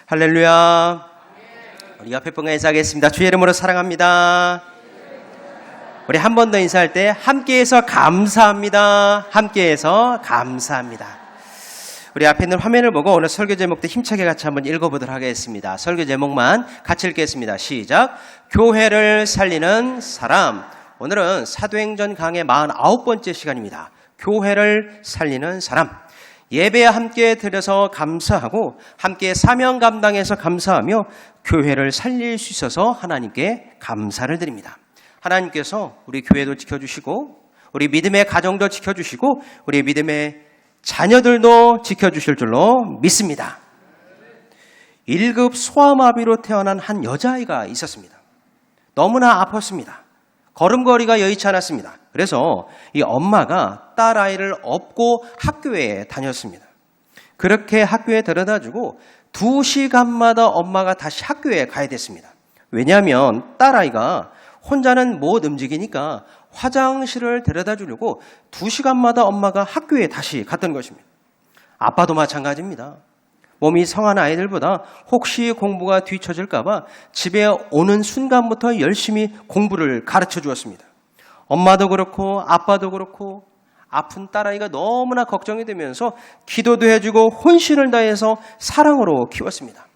할렐루야. 우리 옆에 분과 인사하겠습니다. 주의 이름으로 사랑합니다. 우리 한 번 더 인사할 때 함께해서 감사합니다. 함께해서 감사합니다. 우리 앞에 있는 화면을 보고 오늘 설교 제목도 힘차게 같이 한번 읽어보도록 하겠습니다. 설교 제목만 같이 읽겠습니다. 시작. 교회를 살리는 사람. 오늘은 사도행전 강의 49번째 시간입니다. 교회를 살리는 사람. 예배에 함께 드려서 감사하고 함께 사명 감당해서 감사하며 교회를 살릴 수 있어서 하나님께 감사를 드립니다. 하나님께서 우리 교회도 지켜주시고 우리 믿음의 가정도 지켜주시고 우리 믿음의 자녀들도 지켜주실 줄로 믿습니다. 1급 소아마비로 태어난 한 여자아이가 있었습니다. 너무나 아팠습니다. 걸음걸이가 여의치 않았습니다. 그래서 이 엄마가 딸아이를 업고 학교에 다녔습니다. 그렇게 학교에 데려다주고 2시간마다 엄마가 다시 학교에 가야 됐습니다. 왜냐하면 딸아이가 혼자는 못 움직이니까 화장실을 데려다 주려고 2시간마다 엄마가 학교에 다시 갔던 것입니다. 아빠도 마찬가지입니다. 몸이 성한 아이들보다 혹시 공부가 뒤처질까 봐 집에 오는 순간부터 열심히 공부를 가르쳐 주었습니다. 엄마도 그렇고 아빠도 그렇고 아픈 딸아이가 너무나 걱정이 되면서 기도도 해주고 혼신을 다해서 사랑으로 키웠습니다.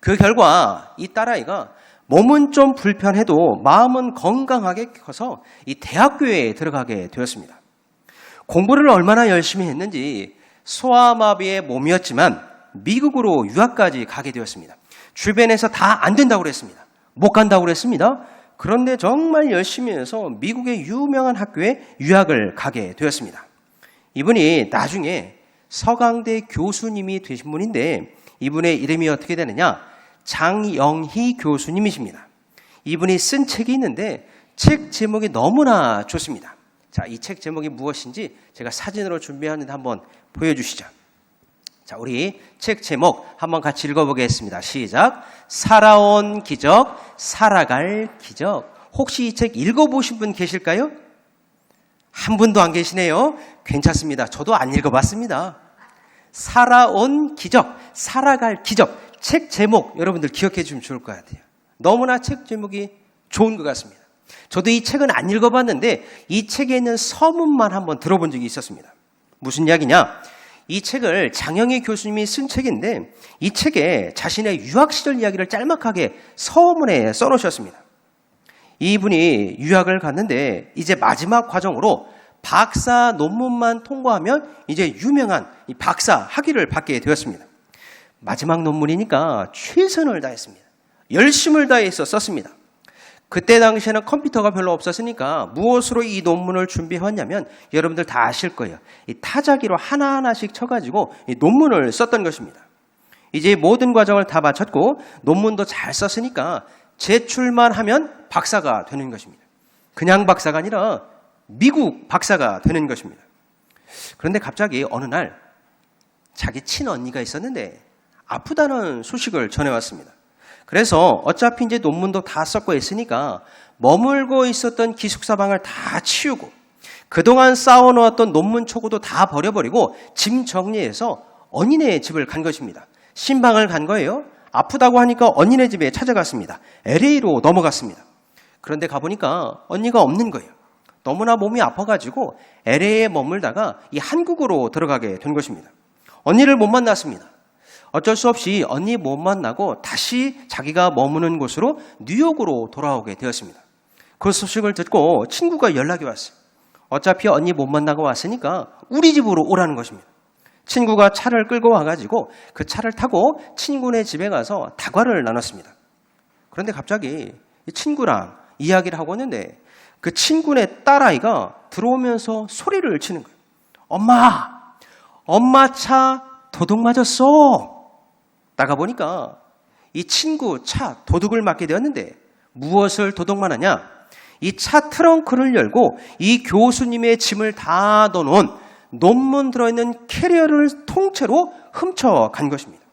그 결과 이 딸아이가 몸은 좀 불편해도 마음은 건강하게 커서 이 대학교에 들어가게 되었습니다. 공부를 얼마나 열심히 했는지 소아마비의 몸이었지만 미국으로 유학까지 가게 되었습니다. 주변에서 다 안 된다고 그랬습니다. 못 간다고 그랬습니다. 그런데 정말 열심히 해서 미국의 유명한 학교에 유학을 가게 되었습니다. 이분이 나중에 서강대 교수님이 되신 분인데 이분의 이름이 어떻게 되느냐? 장영희 교수님이십니다. 이분이 쓴 책이 있는데 책 제목이 너무나 좋습니다. 자, 이 책 제목이 무엇인지 제가 사진으로 준비하는데 한번 보여주시죠. 자, 우리 책 제목 한번 같이 읽어보겠습니다. 시작. 살아온 기적, 살아갈 기적. 혹시 이 책 읽어보신 분 계실까요? 한 분도 안 계시네요. 괜찮습니다. 저도 안 읽어봤습니다. 살아온 기적, 살아갈 기적. 책 제목 여러분들 기억해 주시면 좋을 것 같아요. 너무나 책 제목이 좋은 것 같습니다. 저도 이 책은 안 읽어봤는데 이 책에 있는 서문만 한번 들어본 적이 있었습니다. 무슨 이야기냐? 이 책을 장영희 교수님이 쓴 책인데 이 책에 자신의 유학 시절 이야기를 짤막하게 서문에 써놓으셨습니다. 이분이 유학을 갔는데 이제 마지막 과정으로 박사 논문만 통과하면 이제 유명한 이 박사 학위를 받게 되었습니다. 마지막 논문이니까 최선을 다했습니다. 열심을 다해서 썼습니다. 그때 당시에는 컴퓨터가 별로 없었으니까 무엇으로 이 논문을 준비했냐면 여러분들 다 아실 거예요. 이 타자기로 하나하나씩 쳐가지고 이 논문을 썼던 것입니다. 이제 모든 과정을 다 마쳤고 논문도 잘 썼으니까 제출만 하면 박사가 되는 것입니다. 그냥 박사가 아니라 미국 박사가 되는 것입니다. 그런데 갑자기 어느 날 자기 친언니가 있었는데 아프다는 소식을 전해왔습니다. 그래서 어차피 이제 논문도 다 썼고 했으니까 머물고 있었던 기숙사방을 다 치우고 그동안 쌓아놓았던 논문 초고도 다 버려버리고 짐 정리해서 언니네 집을 간 것입니다. 신방을 간 거예요. 아프다고 하니까 언니네 집에 찾아갔습니다. LA로 넘어갔습니다. 그런데 가보니까 언니가 없는 거예요. 너무나 몸이 아파가지고 LA에 머물다가 이 한국으로 들어가게 된 것입니다. 언니를 못 만났습니다. 어쩔 수 없이 언니 못 만나고 다시 자기가 머무는 곳으로 뉴욕으로 돌아오게 되었습니다. 그 소식을 듣고 친구가 연락이 왔어요. 어차피 언니 못 만나고 왔으니까 우리 집으로 오라는 것입니다. 친구가 차를 끌고 와가지고 그 차를 타고 친구네 집에 가서 다과를 나눴습니다. 그런데 갑자기 이 친구랑 이야기를 하고 있는데 그 친구네 딸아이가 들어오면서 소리를 치는 거예요. 엄마 차 도둑 맞았어. 나가보니까 이 친구 차 도둑을 맞게 되었는데 무엇을 도둑만 하냐? 이 차 트렁크를 열고 이 교수님의 짐을 다 넣어놓은 논문 들어있는 캐리어를 통째로 훔쳐간 것입니다.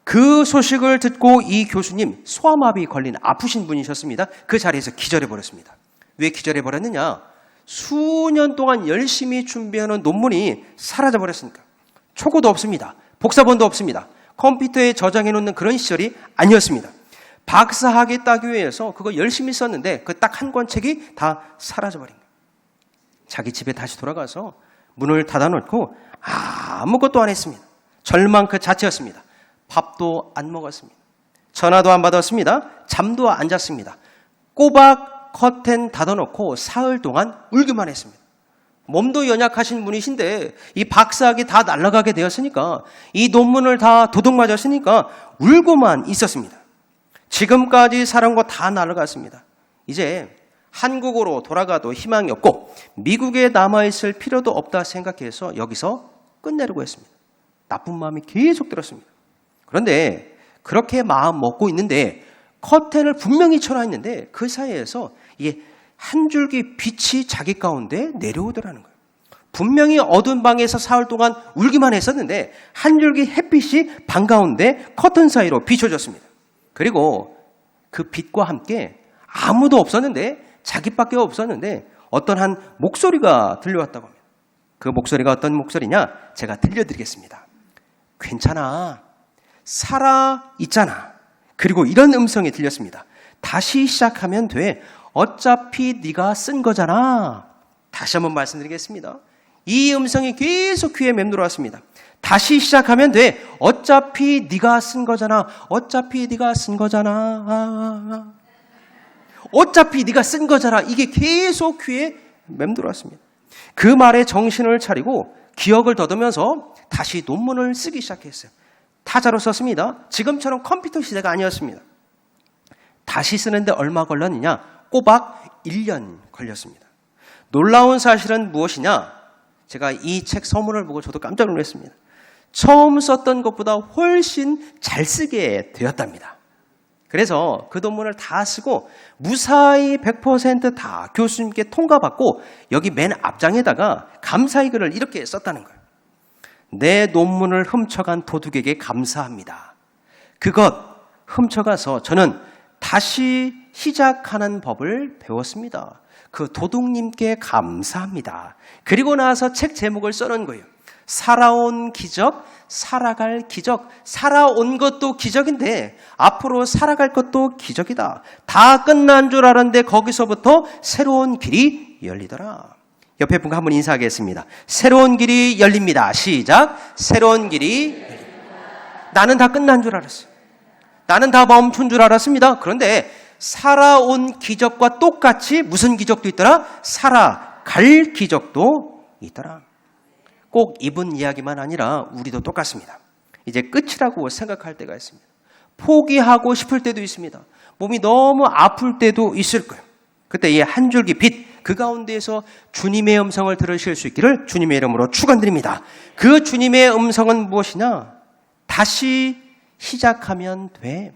그 소식을 듣고 이 교수님 소아마비 걸린 아프신 분이셨습니다. 그 자리에서 기절해버렸습니다. 왜 기절해버렸느냐? 수년 동안 열심히 준비하는 논문이 사라져버렸으니까. 초고도 없습니다. 복사본도 없습니다. 컴퓨터에 저장해 놓는 그런 시절이 아니었습니다. 박사학위 따기 위해서 그거 열심히 썼는데 그 딱 한 권 책이 다 사라져버린 거예요. 자기 집에 다시 돌아가서 문을 닫아놓고 아무것도 안 했습니다. 절망 그 자체였습니다. 밥도 안 먹었습니다. 전화도 안 받았습니다. 잠도 안 잤습니다. 꼬박 커튼 닫아놓고 사흘 동안 울기만 했습니다. 몸도 연약하신 분이신데 이 박사학위 다 날아가게 되었으니까 이 논문을 다 도둑맞았으니까 울고만 있었습니다. 지금까지 살아온 거 다 날아갔습니다. 이제 한국으로 돌아가도 희망이 없고 미국에 남아있을 필요도 없다 생각해서 여기서 끝내려고 했습니다. 나쁜 마음이 계속 들었습니다. 그런데 그렇게 마음 먹고 있는데 커튼을 분명히 쳐놔있는데 그 사이에서 이게 한 줄기 빛이 자기 가운데 내려오더라는 거예요. 분명히 어두운 방에서 사흘 동안 울기만 했었는데 한 줄기 햇빛이 방 가운데 커튼 사이로 비춰졌습니다. 그리고 그 빛과 함께 아무도 없었는데 자기밖에 없었는데 어떤 한 목소리가 들려왔다고 합니다. 그 목소리가 어떤 목소리냐? 제가 들려드리겠습니다. 괜찮아. 살아있잖아. 그리고 이런 음성이 들렸습니다. 다시 시작하면 돼. 어차피 네가 쓴 거잖아. 다시 한번 말씀드리겠습니다. 이 음성이 계속 귀에 맴돌아왔습니다. 다시 시작하면 돼. 어차피 네가 쓴 거잖아. 어차피 네가 쓴 거잖아. 어차피 네가 쓴 거잖아. 이게 계속 귀에 맴돌아왔습니다. 그 말에 정신을 차리고 기억을 더듬으면서 다시 논문을 쓰기 시작했어요. 타자로 썼습니다. 지금처럼 컴퓨터 시대가 아니었습니다. 다시 쓰는데 얼마 걸렸느냐? 꼬박 1년 걸렸습니다. 놀라운 사실은 무엇이냐? 제가 이 책 서문을 보고 저도 깜짝 놀랐습니다. 처음 썼던 것보다 훨씬 잘 쓰게 되었답니다. 그래서 그 논문을 다 쓰고 무사히 100% 다 교수님께 통과받고 여기 맨 앞장에다가 감사의 글을 이렇게 썼다는 거예요. 내 논문을 훔쳐간 도둑에게 감사합니다. 그것 훔쳐가서 저는 다시 시작하는 법을 배웠습니다. 그 도둑님께 감사합니다. 그리고 나서 책 제목을 써놓은 거예요. 살아온 기적, 살아갈 기적. 살아온 것도 기적인데 앞으로 살아갈 것도 기적이다. 다 끝난 줄 알았는데 거기서부터 새로운 길이 열리더라. 옆에 분과 한번 인사하겠습니다. 새로운 길이 열립니다. 시작. 새로운 길이 열립니다. 나는 다 끝난 줄 알았어요. 나는 다 멈춘 줄 알았습니다. 그런데 살아온 기적과 똑같이 무슨 기적도 있더라? 살아갈 기적도 있더라. 꼭 이분 이야기만 아니라 우리도 똑같습니다. 이제 끝이라고 생각할 때가 있습니다. 포기하고 싶을 때도 있습니다. 몸이 너무 아플 때도 있을 거예요. 그때 이 한 줄기 빛, 그 가운데에서 주님의 음성을 들으실 수 있기를 주님의 이름으로 축원드립니다. 그 주님의 음성은 무엇이냐? 다시 시작하면 돼.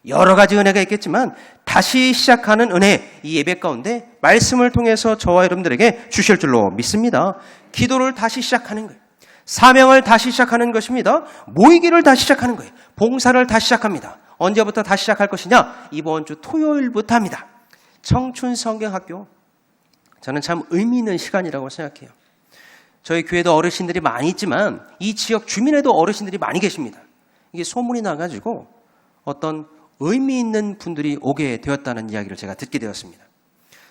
여러 가지 은혜가 있겠지만 다시 시작하는 은혜, 이 예배 가운데 말씀을 통해서 저와 여러분들에게 주실 줄로 믿습니다. 기도를 다시 시작하는 거예요. 사명을 다시 시작하는 것입니다. 모이기를 다시 시작하는 거예요. 봉사를 다시 시작합니다. 언제부터 다시 시작할 것이냐? 이번 주 토요일부터 합니다. 청춘 성경학교. 저는 참 의미 있는 시간이라고 생각해요. 저희 교회도 어르신들이 많이 있지만 이 지역 주민에도 어르신들이 많이 계십니다. 이게 소문이 나가지고 어떤 의미 있는 분들이 오게 되었다는 이야기를 제가 듣게 되었습니다.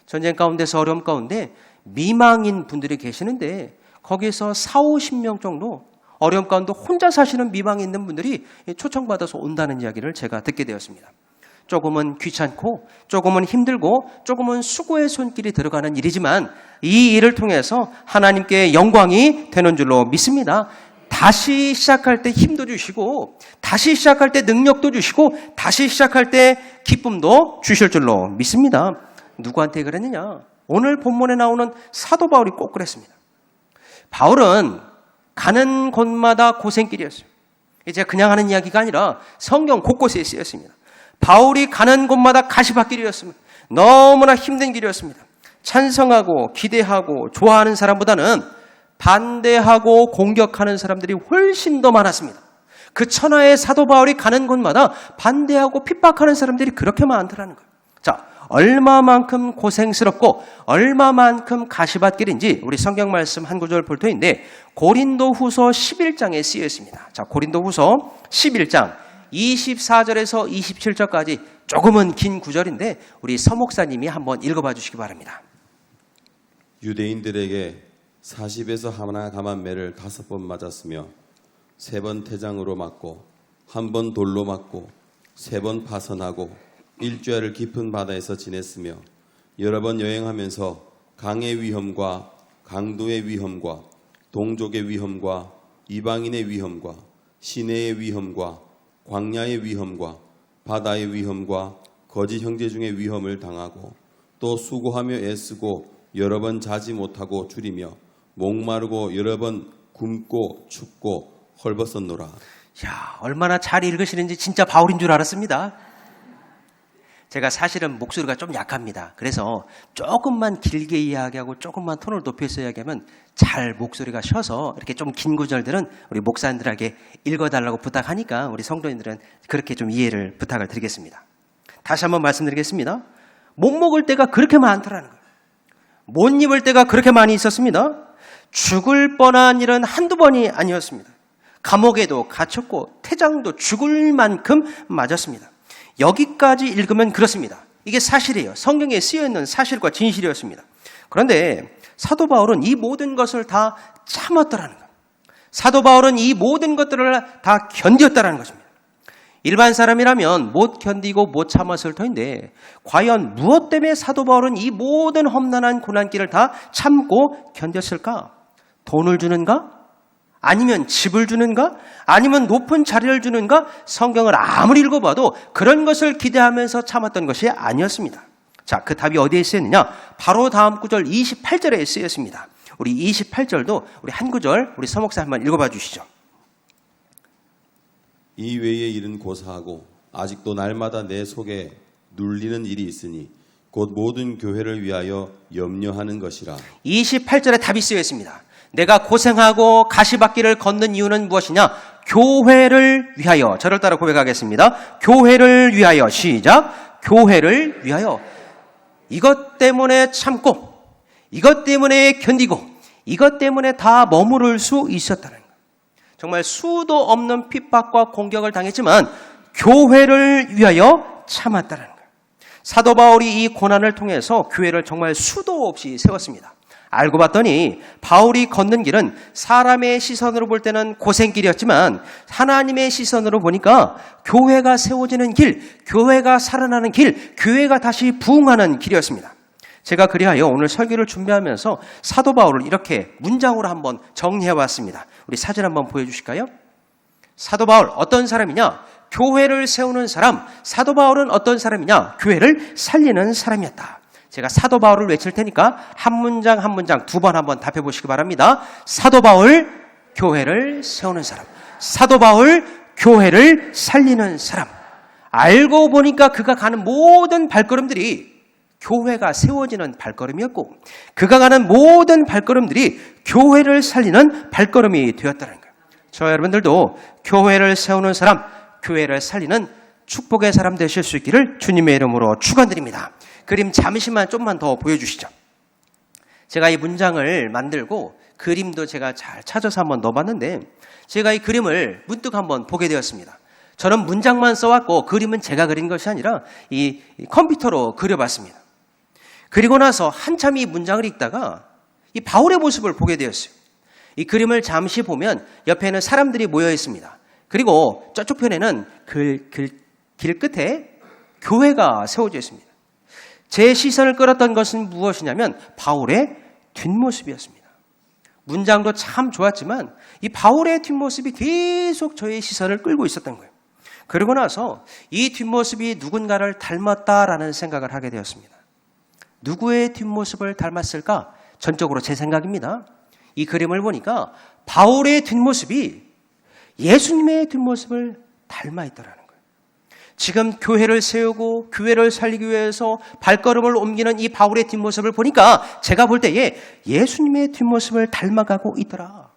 전쟁 가운데서 어려움 가운데 미망인 분들이 계시는데 거기에서 40-50명 정도 어려움 가운데 혼자 사시는 미망이 있는 분들이 초청받아서 온다는 이야기를 제가 듣게 되었습니다. 조금은 귀찮고 조금은 힘들고 조금은 수고의 손길이 들어가는 일이지만 이 일을 통해서 하나님께 영광이 되는 줄로 믿습니다. 다시 시작할 때 힘도 주시고 다시 시작할 때 능력도 주시고 다시 시작할 때 기쁨도 주실 줄로 믿습니다. 누구한테 그랬느냐? 오늘 본문에 나오는 사도 바울이 꼭 그랬습니다. 바울은 가는 곳마다 고생길이었어요. 이제 그냥 하는 이야기가 아니라 성경 곳곳에 쓰였습니다. 바울이 가는 곳마다 가시밭길이었습니다. 너무나 힘든 길이었습니다. 찬성하고 기대하고 좋아하는 사람보다는 반대하고 공격하는 사람들이 훨씬 더 많았습니다. 그 천하의 사도 바울이 가는 곳마다 반대하고 핍박하는 사람들이 그렇게 많더라는 거예요. 자, 얼마만큼 고생스럽고 얼마만큼 가시밭길인지 우리 성경 말씀 한 구절 볼 터인데 고린도후서 11장에 쓰여 있습니다. 자, 고린도후서 11장 24절에서 27절까지 조금은 긴 구절인데 우리 서 목사님이 한번 읽어봐 주시기 바랍니다. 유대인들에게 40에서 하나 감한 매를 5번 맞았으며 3번 태장으로 맞고 1번 돌로 맞고 3번 파선하고 일주일을 깊은 바다에서 지냈으며 여러 번 여행하면서 강의 위험과 강도의 위험과 동족의 위험과 이방인의 위험과 시내의 위험과 광야의 위험과 바다의 위험과 거짓 형제 중의 위험을 당하고 또 수고하며 애쓰고 여러 번 자지 못하고 줄이며 목마르고 여러 번 굶고 춥고 헐벗었노라. 야, 얼마나 잘 읽으시는지 진짜 바울인 줄 알았습니다. 제가 사실은 목소리가 좀 약합니다. 그래서 조금만 길게 이야기하고 조금만 톤을 높여서 이야기하면 잘 목소리가 쉬어서 이렇게 좀 긴 구절들은 우리 목사님들에게 읽어달라고 부탁하니까 우리 성도님들은 그렇게 좀 이해를 부탁을 드리겠습니다. 다시 한번 말씀드리겠습니다. 못 먹을 때가 그렇게 많더라는 거예요. 못 입을 때가 그렇게 많이 있었습니다. 죽을 뻔한 일은 한두 번이 아니었습니다. 감옥에도 갇혔고 태장도 죽을 만큼 맞았습니다. 여기까지 읽으면 그렇습니다. 이게 사실이에요. 성경에 쓰여있는 사실과 진실이었습니다. 그런데 사도 바울은 이 모든 것을 다 참았다라는 거예요. 사도 바울은 이 모든 것들을 다 견뎠다라는 것입니다. 일반 사람이라면 못 견디고 못 참았을 터인데 과연 무엇 때문에 사도 바울은 이 모든 험난한 고난길을 다 참고 견뎠을까? 돈을 주는가? 아니면 집을 주는가? 아니면 높은 자리를 주는가? 성경을 아무리 읽어봐도 그런 것을 기대하면서 참았던 것이 아니었습니다. 자, 그 답이 어디에 쓰였느냐? 바로 다음 구절 28절에 쓰였습니다. 우리 28절도 우리 한 구절 우리 서목사 한번 읽어봐 주시죠. 이 외의 일은 고사하고 아직도 날마다 내 속에 눌리는 일이 있으니 곧 모든 교회를 위하여 염려하는 것이라. 28절에 답이 쓰여 있습니다. 내가 고생하고 가시밭길을 걷는 이유는 무엇이냐? 교회를 위하여. 저를 따라 고백하겠습니다. 교회를 위하여. 시작. 교회를 위하여. 이것 때문에 참고, 이것 때문에 견디고, 이것 때문에 다 머무를 수 있었다는 거예요. 정말 수도 없는 핍박과 공격을 당했지만 교회를 위하여 참았다는 거예요. 사도 바울이 이 고난을 통해서 교회를 정말 수도 없이 세웠습니다. 알고 봤더니 바울이 걷는 길은 사람의 시선으로 볼 때는 고생길이었지만 하나님의 시선으로 보니까 교회가 세워지는 길, 교회가 살아나는 길, 교회가 다시 부흥하는 길이었습니다. 제가 그리하여 오늘 설교를 준비하면서 사도 바울을 이렇게 문장으로 한번 정리해봤습니다. 우리 사진 한번 보여주실까요? 사도 바울 어떤 사람이냐? 교회를 세우는 사람. 사도 바울은 어떤 사람이냐? 교회를 살리는 사람이었다. 제가 사도 바울을 외칠 테니까 한 문장 한 문장 2번 한번 답해 보시기 바랍니다. 사도 바울, 교회를 세우는 사람. 사도 바울, 교회를 살리는 사람. 알고 보니까 그가 가는 모든 발걸음들이 교회가 세워지는 발걸음이었고 그가 가는 모든 발걸음들이 교회를 살리는 발걸음이 되었다는 거예요. 저 여러분들도 교회를 세우는 사람, 교회를 살리는 축복의 사람 되실 수 있기를 주님의 이름으로 축원드립니다. 그림 잠시만 좀만 더 보여주시죠. 제가 이 문장을 만들고 그림도 제가 잘 찾아서 한번 넣어봤는데 제가 이 그림을 문득 한번 보게 되었습니다. 저는 문장만 써왔고 그림은 제가 그린 것이 아니라 이 컴퓨터로 그려봤습니다. 그리고 나서 한참 이 문장을 읽다가 이 바울의 모습을 보게 되었어요. 이 그림을 잠시 보면 옆에는 사람들이 모여 있습니다. 그리고 저쪽 편에는 길 끝에 교회가 세워져 있습니다. 제 시선을 끌었던 것은 무엇이냐면 바울의 뒷모습이었습니다. 문장도 참 좋았지만 이 바울의 뒷모습이 계속 저의 시선을 끌고 있었던 거예요. 그러고 나서 이 뒷모습이 누군가를 닮았다라는 생각을 하게 되었습니다. 누구의 뒷모습을 닮았을까? 전적으로 제 생각입니다. 이 그림을 보니까 바울의 뒷모습이 예수님의 뒷모습을 닮아 있더라는 거예요. 지금 교회를 세우고 교회를 살리기 위해서 발걸음을 옮기는 이 바울의 뒷모습을 보니까 제가 볼 때에 예수님의 뒷모습을 닮아가고 있더라.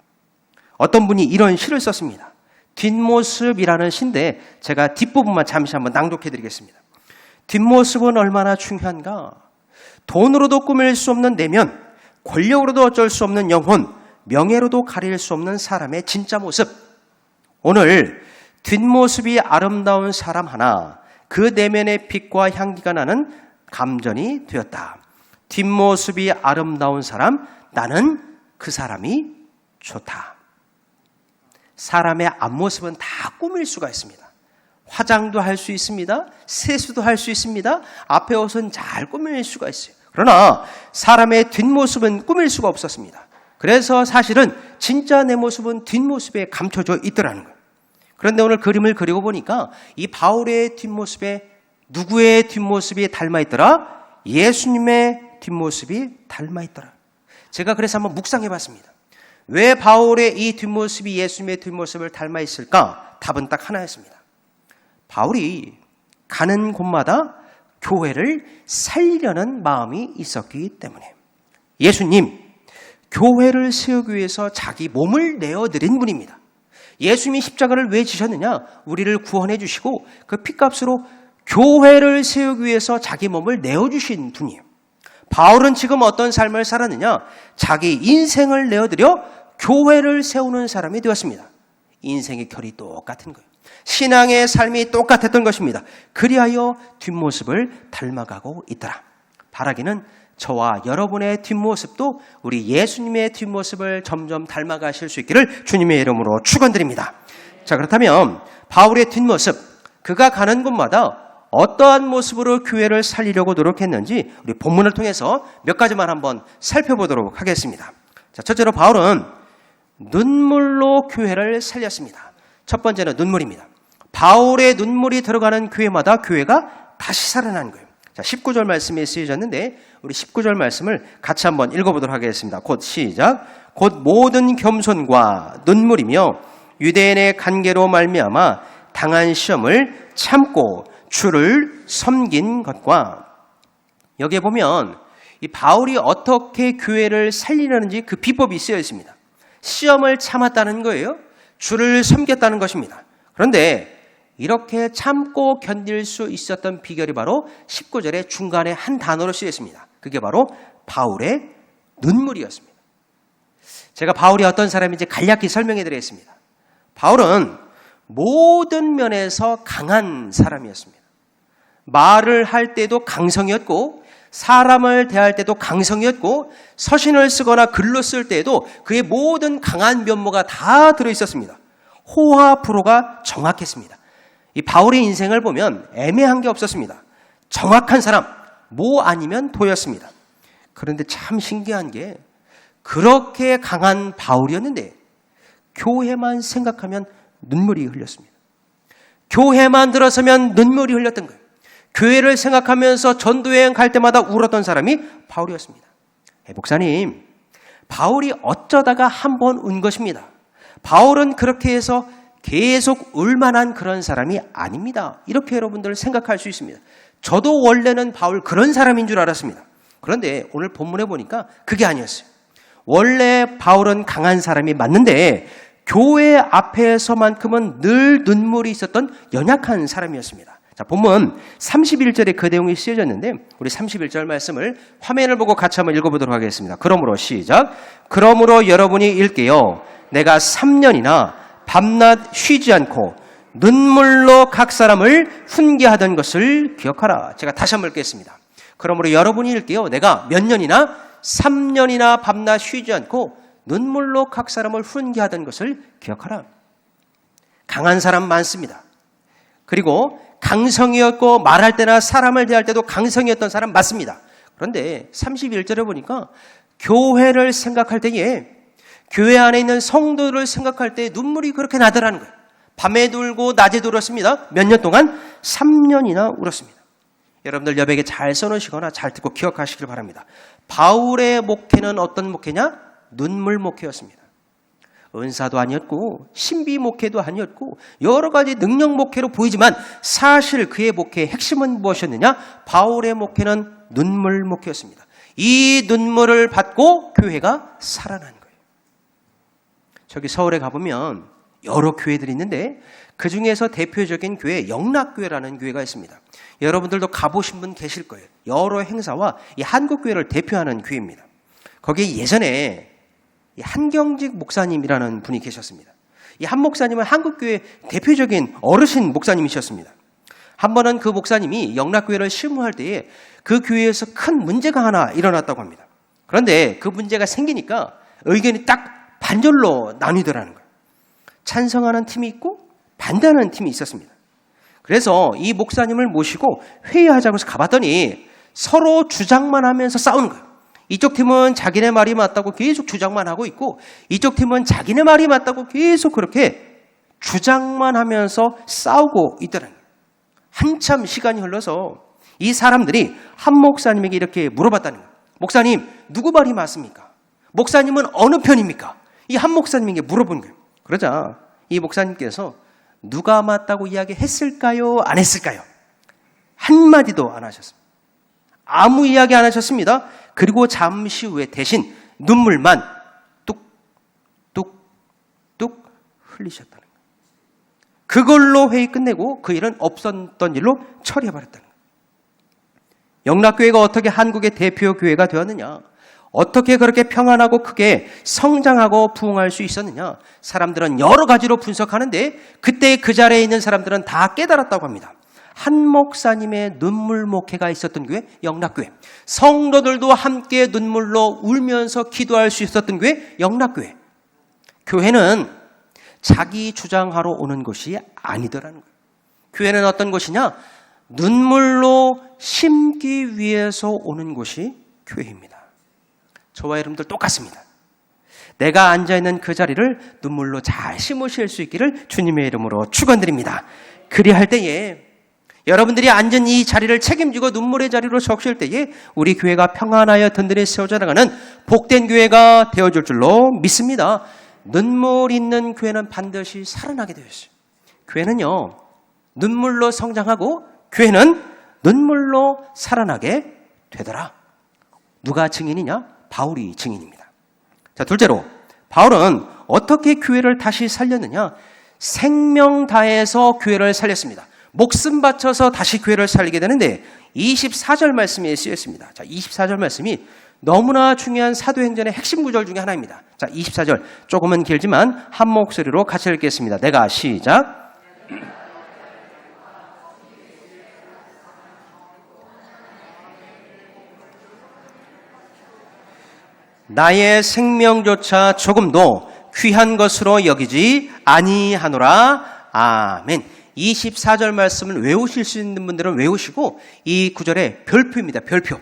어떤 분이 이런 시를 썼습니다. 뒷모습이라는 시인데 제가 뒷부분만 잠시 한번 낭독해 드리겠습니다. 뒷모습은 얼마나 중요한가? 돈으로도 꾸밀 수 없는 내면, 권력으로도 어쩔 수 없는 영혼, 명예로도 가릴 수 없는 사람의 진짜 모습. 오늘 뒷모습이 아름다운 사람 하나, 그 내면의 빛과 향기가 나는 감전이 되었다. 뒷모습이 아름다운 사람, 나는 그 사람이 좋다. 사람의 앞모습은 다 꾸밀 수가 있습니다. 화장도 할 수 있습니다. 세수도 할 수 있습니다. 앞에 옷은 잘 꾸밀 수가 있어요. 그러나 사람의 뒷모습은 꾸밀 수가 없었습니다. 그래서 사실은 진짜 내 모습은 뒷모습에 감춰져 있더라는 거예요. 그런데 오늘 그림을 그리고 보니까 이 바울의 뒷모습에 누구의 뒷모습이 닮아있더라? 예수님의 뒷모습이 닮아있더라. 제가 그래서 한번 묵상해 봤습니다. 왜 바울의 이 뒷모습이 예수님의 뒷모습을 닮아있을까? 답은 딱 하나였습니다. 바울이 가는 곳마다 교회를 살리려는 마음이 있었기 때문에. 예수님, 교회를 세우기 위해서 자기 몸을 내어드린 분입니다. 예수님이 십자가를 왜 지셨느냐? 우리를 구원해 주시고 그 핏값으로 교회를 세우기 위해서 자기 몸을 내어주신 분이에요. 바울은 지금 어떤 삶을 살았느냐? 자기 인생을 내어드려 교회를 세우는 사람이 되었습니다. 인생의 결이 똑같은 거예요. 신앙의 삶이 똑같았던 것입니다. 그리하여 뒷모습을 닮아가고 있더라. 바라기는 저와 여러분의 뒷모습도 우리 예수님의 뒷모습을 점점 닮아가실 수 있기를 주님의 이름으로 축원드립니다. 자, 그렇다면 바울의 뒷모습, 그가 가는 곳마다 어떠한 모습으로 교회를 살리려고 노력했는지 우리 본문을 통해서 몇 가지만 한번 살펴보도록 하겠습니다. 자, 첫째로 바울은 눈물로 교회를 살렸습니다. 첫 번째는 눈물입니다. 바울의 눈물이 들어가는 교회마다 교회가 다시 살아난 거예요. 자, 19절 말씀이 쓰여졌는데 우리 19절 말씀을 같이 한번 읽어보도록 하겠습니다. 곧 시작. 곧 모든 겸손과 눈물이며 유대인의 간계로 말미암아 당한 시험을 참고 주를 섬긴 것과. 여기에 보면 이 바울이 어떻게 교회를 살리려는지 그 비법이 쓰여 있습니다. 시험을 참았다는 거예요. 주를 섬겼다는 것입니다. 그런데 이렇게 참고 견딜 수 있었던 비결이 바로 19절의 중간에 한 단어로 쓰여 있습니다. 그게 바로 바울의 눈물이었습니다. 제가 바울이 어떤 사람인지 간략히 설명해 드리겠습니다. 바울은 모든 면에서 강한 사람이었습니다. 말을 할 때도 강성이었고 사람을 대할 때도 강성이었고 서신을 쓰거나 글로 쓸 때에도 그의 모든 강한 면모가 다 들어있었습니다. 호화 불호가 정확했습니다. 이 바울의 인생을 보면 애매한 게 없었습니다. 정확한 사람, 모 아니면 도였습니다. 그런데 참 신기한 게 그렇게 강한 바울이었는데 교회만 생각하면 눈물이 흘렸습니다. 교회만 들어서면 눈물이 흘렸던 거예요. 교회를 생각하면서 전도여행 갈 때마다 울었던 사람이 바울이었습니다. 목사님, 바울이 어쩌다가 한 번 운 것입니다. 바울은 그렇게 해서 계속 울만한 그런 사람이 아닙니다. 이렇게 여러분들 생각할 수 있습니다. 저도 원래는 바울 그런 사람인 줄 알았습니다. 그런데 오늘 본문에 보니까 그게 아니었어요. 원래 바울은 강한 사람이 맞는데 교회 앞에서만큼은 늘 눈물이 있었던 연약한 사람이었습니다. 자, 본문 31절에 그 내용이 쓰여졌는데 우리 31절 말씀을 화면을 보고 같이 한번 읽어보도록 하겠습니다. 그러므로 시작. 그러므로 여러분이 읽게요. 내가 3년이나 밤낮 쉬지 않고 눈물로 각 사람을 훈계하던 것을 기억하라. 제가 다시 한번 읽겠습니다. 그러므로 여러분이 읽게요. 내가 몇 년이나 3년이나 밤낮 쉬지 않고 눈물로 각 사람을 훈계하던 것을 기억하라. 강한 사람 많습니다. 그리고 강성이었고 말할 때나 사람을 대할 때도 강성이었던 사람 맞습니다. 그런데 31절에 보니까 교회를 생각할 때에 교회 안에 있는 성도를 생각할 때 눈물이 그렇게 나더라는 거예요. 밤에도 울고 낮에도 울었습니다. 몇 년 동안 3년이나 울었습니다. 여러분들 여백에 잘 써놓으시거나 잘 듣고 기억하시길 바랍니다. 바울의 목회는 어떤 목회냐? 눈물 목회였습니다. 은사도 아니었고 신비 목회도 아니었고 여러 가지 능력 목회로 보이지만 사실 그의 목회의 핵심은 무엇이었느냐? 바울의 목회는 눈물 목회였습니다. 이 눈물을 받고 교회가 살아난 거예요. 저기 서울에 가보면 여러 교회들이 있는데 그 중에서 대표적인 교회 영락교회라는 교회가 있습니다. 여러분들도 가보신 분 계실 거예요. 여러 행사와 이 한국교회를 대표하는 교회입니다. 거기에 예전에 이 한경직 목사님이라는 분이 계셨습니다. 이 한 목사님은 한국교회 대표적인 어르신 목사님이셨습니다. 한 번은 그 목사님이 영락교회를 실무할 때에 그 교회에서 큰 문제가 하나 일어났다고 합니다. 그런데 그 문제가 생기니까 의견이 딱 반절로 나뉘더라는 거예요. 찬성하는 팀이 있고 반대하는 팀이 있었습니다. 그래서 이 목사님을 모시고 회의하자고 해서 가봤더니 서로 주장만 하면서 싸우는 거예요. 이쪽 팀은 자기네 말이 맞다고 계속 주장만 하고 있고 이쪽 팀은 자기네 말이 맞다고 계속 그렇게 주장만 하면서 싸우고 있더라는 거예요. 한참 시간이 흘러서 이 사람들이 한 목사님에게 이렇게 물어봤다는 거예요. 목사님, 누구 말이 맞습니까? 목사님은 어느 편입니까? 이 한 목사님에게 물어본 거예요. 그러자 이 목사님께서 누가 맞다고 이야기했을까요? 안 했을까요? 한마디도 안 하셨습니다. 아무 이야기 안 하셨습니다. 그리고 잠시 후에 대신 눈물만 뚝뚝뚝 흘리셨다는 거예요. 그걸로 회의 끝내고 그 일은 없었던 일로 처리해버렸다는 거예요. 영락교회가 어떻게 한국의 대표 교회가 되었느냐? 어떻게 그렇게 평안하고 크게 성장하고 부흥할 수 있었느냐? 사람들은 여러 가지로 분석하는데 그때 그 자리에 있는 사람들은 다 깨달았다고 합니다. 한 목사님의 눈물 목회가 있었던 교회, 영락교회. 성도들도 함께 눈물로 울면서 기도할 수 있었던 교회, 영락교회. 교회는 자기 주장하러 오는 곳이 아니더라는 거예요. 교회는 어떤 곳이냐? 눈물로 심기 위해서 오는 곳이 교회입니다. 저와 여러분들 똑같습니다. 내가 앉아있는 그 자리를 눈물로 잘 심으실 수 있기를 주님의 이름으로 축원드립니다. 그리할 때에 여러분들이 앉은 이 자리를 책임지고 눈물의 자리로 적실 때에 우리 교회가 평안하여 든든히 세워져 나가는 복된 교회가 되어줄 줄로 믿습니다. 눈물 있는 교회는 반드시 살아나게 되어 있어요. 교회는요, 눈물로 성장하고 교회는 눈물로 살아나게 되더라. 누가 증인이냐? 바울이 증인입니다. 자, 둘째로 바울은 어떻게 교회를 다시 살렸느냐? 생명 다해서 교회를 살렸습니다. 목숨 바쳐서 다시 교회를 살리게 되는데 24절 말씀에 쓰여 있습니다. 자, 24절 말씀이 너무나 중요한 사도행전의 핵심 구절 중에 하나입니다. 자, 24절 조금은 길지만 한 목소리로 같이 읽겠습니다. 내가 시작. 나의 생명조차 조금도 귀한 것으로 여기지 아니하노라. 아멘. 24절 말씀을 외우실 수 있는 분들은 외우시고 이 구절의 별표입니다. 별표.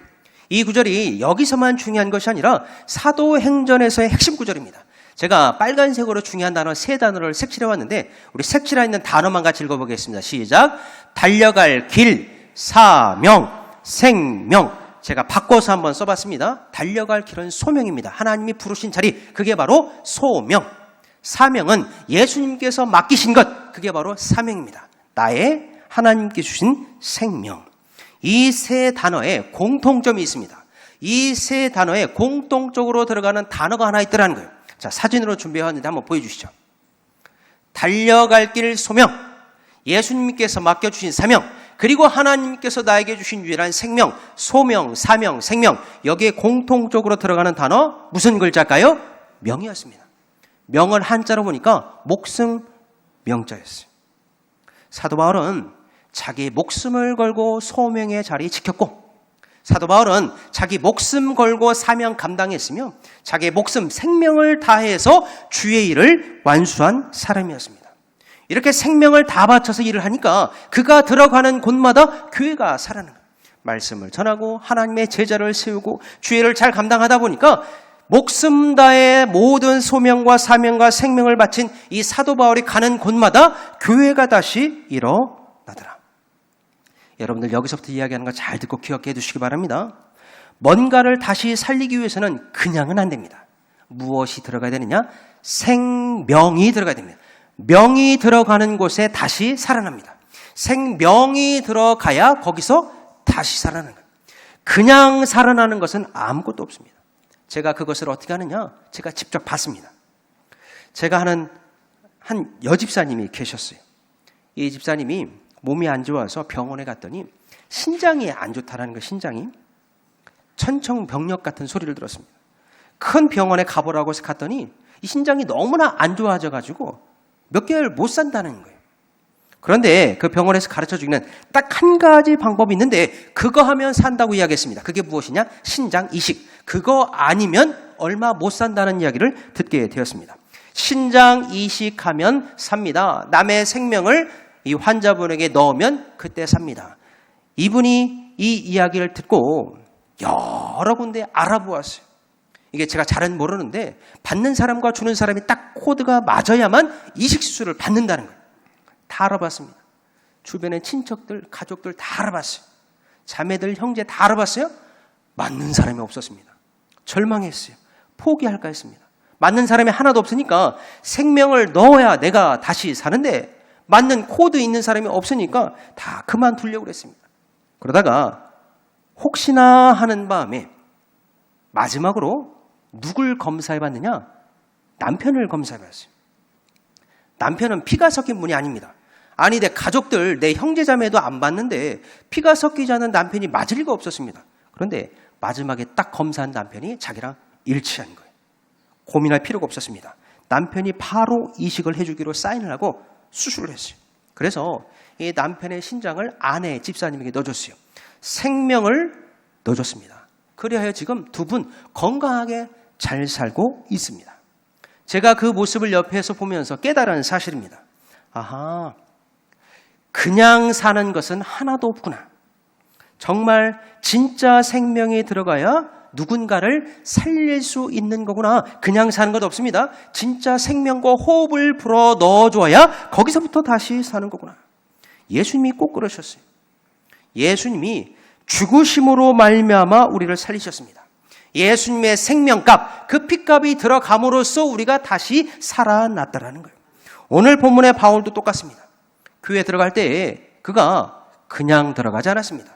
이 구절이 여기서만 중요한 것이 아니라 사도행전에서의 핵심 구절입니다. 제가 빨간색으로 중요한 단어 세 단어를 색칠해 왔는데 우리 색칠해 있는 단어만 같이 읽어보겠습니다. 시작. 달려갈 길, 사명, 생명. 제가 바꿔서 한번 써봤습니다. 달려갈 길은 소명입니다. 하나님이 부르신 자리, 그게 바로 소명. 사명은 예수님께서 맡기신 것, 그게 바로 사명입니다. 나의 하나님께 주신 생명. 이 세 단어에 공통점이 있습니다. 이 세 단어에 공통적으로 들어가는 단어가 하나 있더라는 거예요. 자, 사진으로 준비해왔는데 한번 보여주시죠. 달려갈 길 소명, 예수님께서 맡겨주신 사명, 그리고 하나님께서 나에게 주신 유일한 생명, 소명, 사명, 생명. 여기에 공통적으로 들어가는 단어 무슨 글자일까요? 명이었습니다. 명을 한자로 보니까 목숨 명자였어요. 사도 바울은 자기 목숨을 걸고 소명의 자리 지켰고, 사도 바울은 자기 목숨 걸고 사명 감당했으며 자기 목숨 생명을 다해서 주의 일을 완수한 사람이었습니다. 이렇게 생명을 다 바쳐서 일을 하니까 그가 들어가는 곳마다 교회가 살아나는 거예요. 말씀을 전하고 하나님의 제자를 세우고 주의 일을 잘 감당하다 보니까 목숨 다해 모든 소명과 사명과 생명을 바친 이 사도 바울이 가는 곳마다 교회가 다시 일어나더라. 여러분들 여기서부터 이야기하는 거 잘 듣고 기억해 두시기 바랍니다. 뭔가를 다시 살리기 위해서는 그냥은 안 됩니다. 무엇이 들어가야 되느냐? 생명이 들어가야 됩니다. 명이 들어가는 곳에 다시 살아납니다. 생명이 들어가야 거기서 다시 살아나는 거예요. 그냥 살아나는 것은 아무것도 없습니다. 제가 그것을 어떻게 하느냐? 제가 직접 봤습니다. 제가 하는 한 여집사님이 계셨어요. 이 집사님이 몸이 안 좋아서 병원에 갔더니 신장이 안 좋다라는 거, 신장이. 천청병력 같은 소리를 들었습니다. 큰 병원에 가보라고 해서 갔더니 이 신장이 너무나 안 좋아져가지고 몇 개월 못 산다는 거예요. 그런데 그 병원에서 가르쳐주기는 딱 한 가지 방법이 있는데 그거 하면 산다고 이야기했습니다. 그게 무엇이냐? 신장 이식. 그거 아니면 얼마 못 산다는 이야기를 듣게 되었습니다. 신장 이식하면 삽니다. 남의 생명을 이 환자분에게 넣으면 그때 삽니다. 이분이 이 이야기를 듣고 여러 군데 알아보았어요. 이게 제가 잘은 모르는데 받는 사람과 주는 사람이 딱 코드가 맞아야만 이식수술을 받는다는 거예요. 다 알아봤습니다. 주변의 친척들, 가족들 다 알아봤어요. 자매들, 형제 다 알아봤어요. 맞는 사람이 없었습니다. 절망했어요. 포기할까 했습니다. 맞는 사람이 하나도 없으니까 생명을 넣어야 내가 다시 사는데 맞는 코드 있는 사람이 없으니까 다 그만두려고 그랬습니다. 그러다가 혹시나 하는 마음에 마지막으로 누굴 검사해봤느냐? 남편을 검사해봤어요. 남편은 피가 섞인 분이 아닙니다. 아니, 내 가족들, 내 형제자매도 안 봤는데 피가 섞이지 않은 남편이 맞을 리가 없었습니다. 그런데 마지막에 딱 검사한 남편이 자기랑 일치한 거예요. 고민할 필요가 없었습니다. 남편이 바로 이식을 해주기로 사인을 하고 수술을 했어요. 그래서 이 남편의 신장을 아내 집사님에게 넣어줬어요. 생명을 넣어줬습니다. 그리하여 지금 두 분 건강하게 잘 살고 있습니다. 제가 그 모습을 옆에서 보면서 깨달은 사실입니다. 아하, 그냥 사는 것은 하나도 없구나. 정말 진짜 생명이 들어가야 누군가를 살릴 수 있는 거구나. 그냥 사는 것 없습니다. 진짜 생명과 호흡을 불어 넣어줘야 거기서부터 다시 사는 거구나. 예수님이 꼭 그러셨어요. 예수님이 죽으심으로 말미암아 우리를 살리셨습니다. 예수님의 생명값, 그 피값이 들어감으로써 우리가 다시 살아났다라는 거예요. 오늘 본문의 바울도 똑같습니다. 교회에 들어갈 때 그가 그냥 들어가지 않았습니다.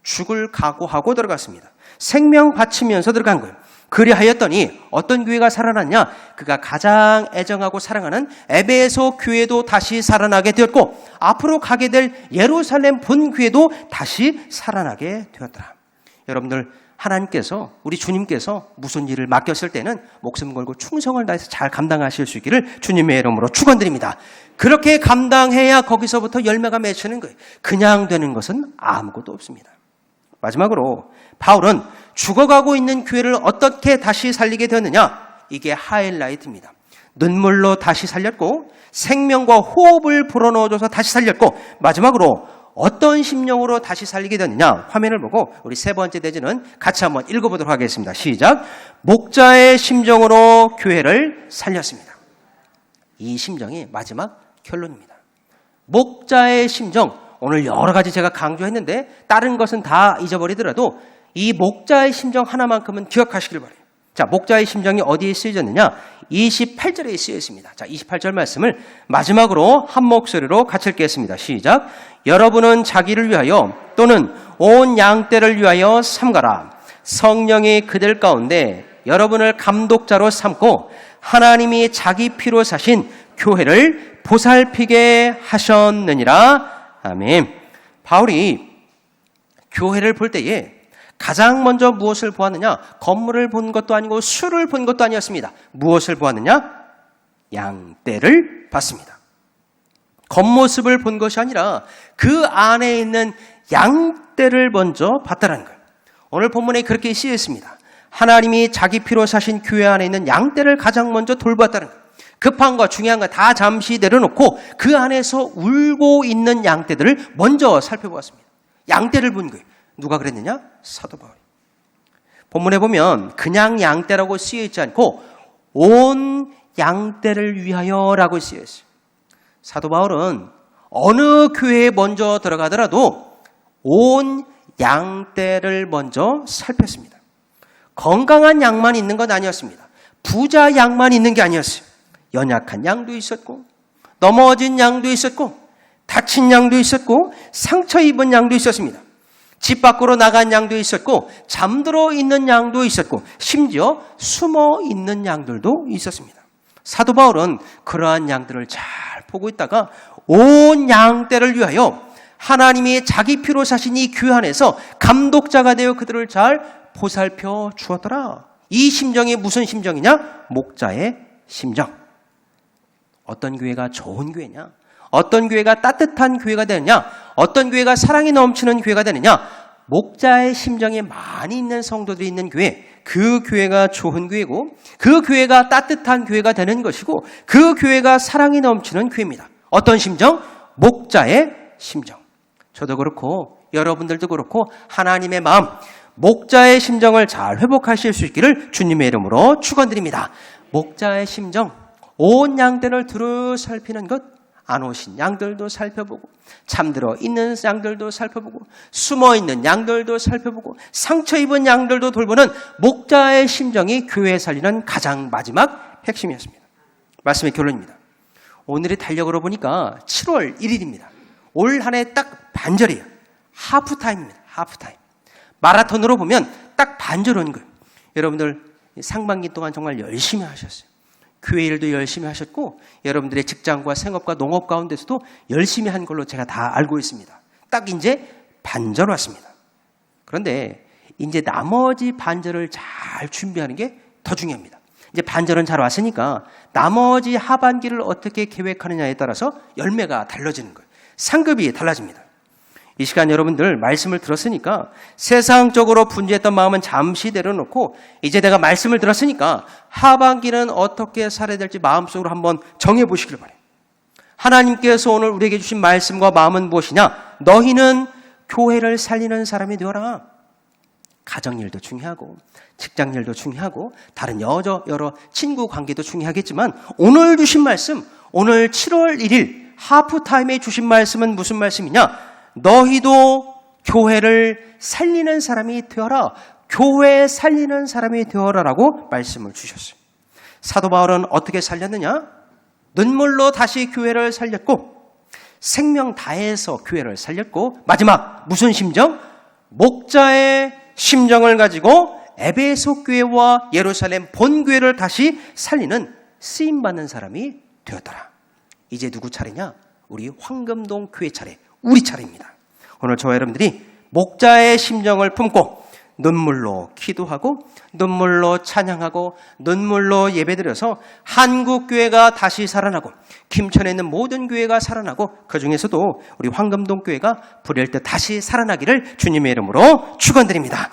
죽을 각오하고 들어갔습니다. 생명 바치면서 들어간 거예요. 그리하였더니 어떤 교회가 살아났냐? 그가 가장 애정하고 사랑하는 에베소 교회도 다시 살아나게 되었고 앞으로 가게 될 예루살렘 본교회도 다시 살아나게 되었더라. 여러분들, 하나님께서, 우리 주님께서 무슨 일을 맡겼을 때는 목숨 걸고 충성을 다해서 잘 감당하실 수 있기를 주님의 이름으로 축원드립니다. 그렇게 감당해야 거기서부터 열매가 맺히는 거예요. 그냥 되는 것은 아무것도 없습니다. 마지막으로 바울은 죽어가고 있는 교회를 어떻게 다시 살리게 되었느냐? 이게 하이라이트입니다. 눈물로 다시 살렸고 생명과 호흡을 불어넣어줘서 다시 살렸고 마지막으로 어떤 심령으로 다시 살리게 되느냐? 화면을 보고 우리 세 번째 대지는 같이 한번 읽어보도록 하겠습니다. 시작. 목자의 심정으로 교회를 살렸습니다. 이 심정이 마지막 결론입니다. 목자의 심정. 오늘 여러 가지 제가 강조했는데 다른 것은 다 잊어버리더라도 이 목자의 심정 하나만큼은 기억하시길 바라요. 자, 목자의 심정이 어디에 쓰여졌느냐? 28절에 쓰여 있습니다. 자, 28절 말씀을 마지막으로 한 목소리로 같이 읽겠습니다. 시작. 여러분은 자기를 위하여 또는 온 양떼를 위하여 삼가라. 성령이 그들 가운데 여러분을 감독자로 삼고 하나님이 자기 피로 사신 교회를 보살피게 하셨느니라. 아멘. 바울이 교회를 볼 때에 가장 먼저 무엇을 보았느냐? 건물을 본 것도 아니고 수를 본 것도 아니었습니다. 무엇을 보았느냐? 양떼를 봤습니다. 겉모습을 본 것이 아니라 그 안에 있는 양떼를 먼저 봤다는 거예요. 오늘 본문에 그렇게 쓰여 있습니다. 하나님이 자기 피로 사신 교회 안에 있는 양떼를 가장 먼저 돌봤다는 거예요. 급한 거 중요한 거 다 잠시 내려놓고 그 안에서 울고 있는 양떼들을 먼저 살펴보았습니다. 양떼를 본 거예요. 누가 그랬느냐? 사도 바울이. 본문에 보면 그냥 양떼라고 쓰여있지 않고 온 양떼를 위하여라고 쓰여있어요. 사도 바울은 어느 교회에 먼저 들어가더라도 온 양떼를 먼저 살폈습니다. 건강한 양만 있는 건 아니었습니다. 부자 양만 있는 게 아니었어요. 연약한 양도 있었고 넘어진 양도 있었고 다친 양도 있었고 상처 입은 양도 있었습니다. 집 밖으로 나간 양도 있었고 잠들어 있는 양도 있었고 심지어 숨어 있는 양들도 있었습니다. 사도 바울은 그러한 양들을 잘 보고 있다가 온 양떼를 위하여 하나님이 자기 피로 사신 이 교회 안에서 감독자가 되어 그들을 잘 보살펴 주었더라. 이 심정이 무슨 심정이냐? 목자의 심정. 어떤 교회가 좋은 교회냐? 어떤 교회가 따뜻한 교회가 되느냐? 어떤 교회가 사랑이 넘치는 교회가 되느냐? 목자의 심정이 많이 있는 성도들이 있는 교회, 그 교회가 좋은 교회고, 그 교회가 따뜻한 교회가 되는 것이고, 그 교회가 사랑이 넘치는 교회입니다. 어떤 심정? 목자의 심정. 저도 그렇고 여러분들도 그렇고 하나님의 마음, 목자의 심정을 잘 회복하실 수 있기를 주님의 이름으로 축원드립니다. 목자의 심정, 온 양떼를 두루 살피는 것, 안 오신 양들도 살펴보고, 잠들어 있는 양들도 살펴보고, 숨어 있는 양들도 살펴보고, 상처 입은 양들도 돌보는 목자의 심정이 교회 살리는 가장 마지막 핵심이었습니다. 말씀의 결론입니다. 오늘의 달력으로 보니까 7월 1일입니다. 올 한 해 딱 반절이에요. 하프타임입니다. 하프타임. 마라톤으로 보면 딱 반절 온 거예요. 여러분들 상반기 동안 정말 열심히 하셨어요. 교회 일도 열심히 하셨고 여러분들의 직장과 생업과 농업 가운데서도 열심히 한 걸로 제가 다 알고 있습니다. 딱 이제 반절 왔습니다. 그런데 이제 나머지 반절을 잘 준비하는 게 더 중요합니다. 이제 반절은 잘 왔으니까 나머지 하반기를 어떻게 계획하느냐에 따라서 열매가 달라지는 거예요. 상급이 달라집니다. 이 시간 여러분들 말씀을 들었으니까 세상적으로 분주했던 마음은 잠시 내려놓고 이제 내가 말씀을 들었으니까 하반기는 어떻게 살아야 될지 마음속으로 한번 정해보시길 바래요. 하나님께서 오늘 우리에게 주신 말씀과 마음은 무엇이냐? 너희는 교회를 살리는 사람이 되어라. 가정일도 중요하고 직장일도 중요하고 다른 여러 친구 관계도 중요하겠지만 오늘 주신 말씀, 오늘 7월 1일 하프타임에 주신 말씀은 무슨 말씀이냐? 너희도 교회를 살리는 사람이 되어라. 교회 살리는 사람이 되어라라고 말씀을 주셨어요. 사도 바울은 어떻게 살렸느냐? 눈물로 다시 교회를 살렸고 생명 다해서 교회를 살렸고 마지막 무슨 심정? 목자의 심정을 가지고 에베소 교회와 예루살렘 본교회를 다시 살리는 쓰임받는 사람이 되었더라. 이제 누구 차례냐? 우리 황금동 교회 차례, 우리 차례입니다. 오늘 저와 여러분들이 목자의 심정을 품고 눈물로 기도하고 눈물로 찬양하고 눈물로 예배드려서 한국교회가 다시 살아나고 김천에 있는 모든 교회가 살아나고 그중에서도 우리 황금동 교회가 불일 때 다시 살아나기를 주님의 이름으로 축원드립니다.